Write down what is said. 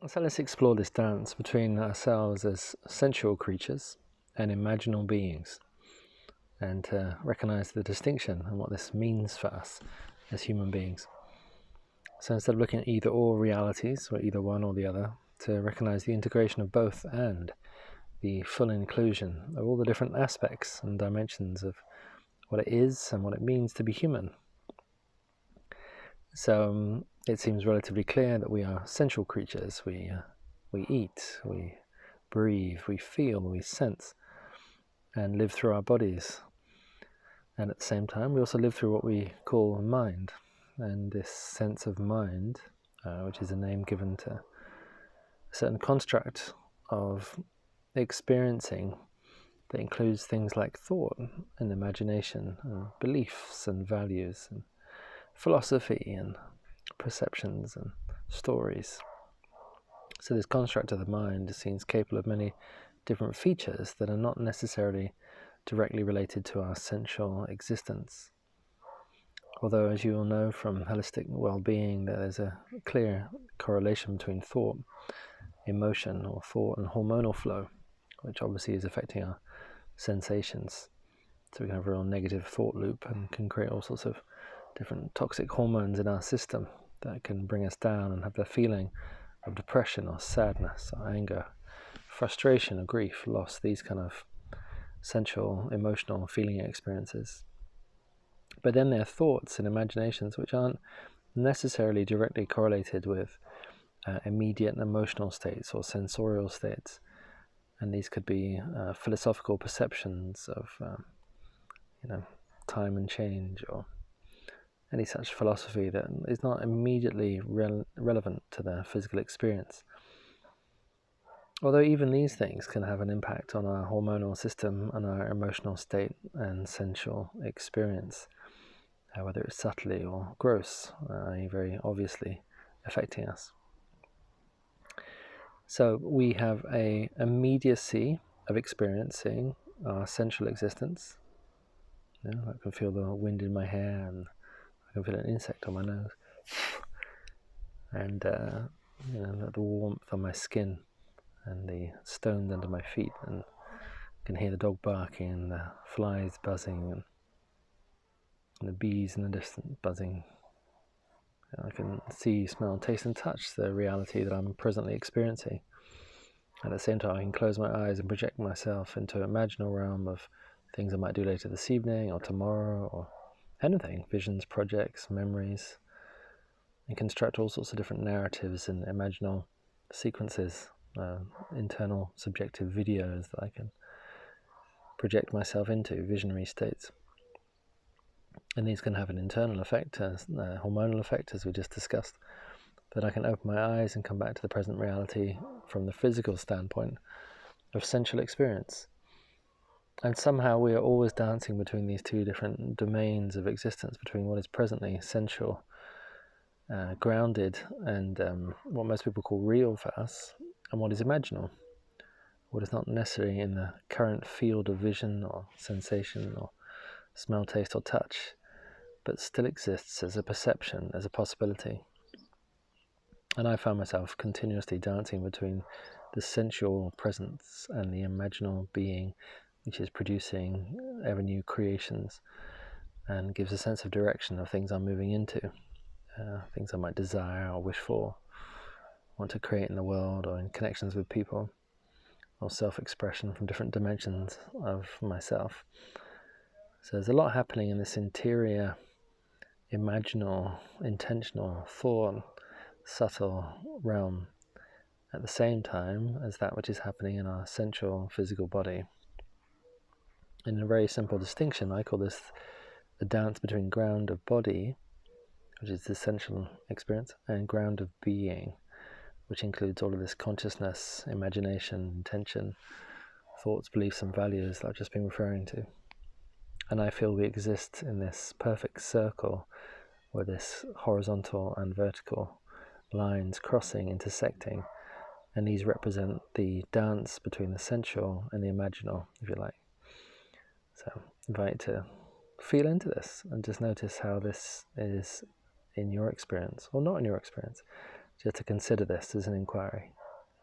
So let's explore this dance between ourselves as sensual creatures and imaginal beings, and to recognize the distinction and what this means for us as human beings. So instead of looking at either or realities, or either one or the other, to recognize the integration of both and the full inclusion of all the different aspects and dimensions of what it is and what it means to be human. So it seems relatively clear that we are sensual creatures. We eat, we breathe, we feel, we sense, and live through our bodies. And at the same time, we also live through what we call mind. And this sense of mind, which is a name given to a certain construct of experiencing that includes things like thought and imagination, and beliefs and values, and philosophy and perceptions and stories. So this construct of the mind seems capable of many different features that are not necessarily directly related to our sensual existence. Although, as you all know from holistic well-being, that there's a clear correlation between thought, emotion, or thought and hormonal flow, which obviously is affecting our sensations. So we can have a real negative thought loop and can create all sorts of different toxic hormones in our system that can bring us down and have the feeling of depression or sadness or anger, frustration or grief, loss, these kind of sensual, emotional, feeling experiences. But then there are thoughts and imaginations which aren't necessarily directly correlated with immediate emotional states or sensorial states. And these could be philosophical perceptions of time and change, or any such philosophy that is not immediately relevant to the physical experience. Although even these things can have an impact on our hormonal system and our emotional state and sensual experience, whether it's subtly or gross, very obviously affecting us. So we have an immediacy of experiencing our sensual existence. I can feel the wind in my hair, and I can feel an insect on my nose, and the warmth on my skin, and the stones under my feet, and I can hear the dog barking and the flies buzzing and the bees in the distance buzzing. I can see, smell, taste and touch the reality that I'm presently experiencing. At the same time, I can close my eyes and project myself into an imaginal realm of things I might do later this evening or tomorrow or anything, visions, projects, memories, and construct all sorts of different narratives and imaginal sequences, internal subjective videos that I can project myself into, visionary states. And these can have an internal effect, a hormonal effect, as we just discussed, that I can open my eyes and come back to the present reality from the physical standpoint of sensual experience. And somehow we are always dancing between these two different domains of existence, between what is presently sensual, grounded, and what most people call real for us, and what is imaginal, what is not necessarily in the current field of vision or sensation or smell, taste or touch, but still exists as a perception, as a possibility. And I found myself continuously dancing between the sensual presence and the imaginal being, which is producing ever new creations and gives a sense of direction of things I'm moving into, things I might desire or wish for, want to create in the world or in connections with people, or self-expression from different dimensions of myself. So there's a lot happening in this interior, imaginal, intentional, thought, subtle realm at the same time as that which is happening in our sensual physical body. In a very simple distinction, I call this the dance between ground of body, which is the sensual experience, and ground of being, which includes all of this consciousness, imagination, intention, thoughts, beliefs and values that I've just been referring to. And I feel we exist in this perfect circle where this horizontal and vertical lines crossing, intersecting, and these represent the dance between the sensual and the imaginal, if you like. So I invite you to feel into this and just notice how this is in your experience, or not in your experience, just to consider this as an inquiry.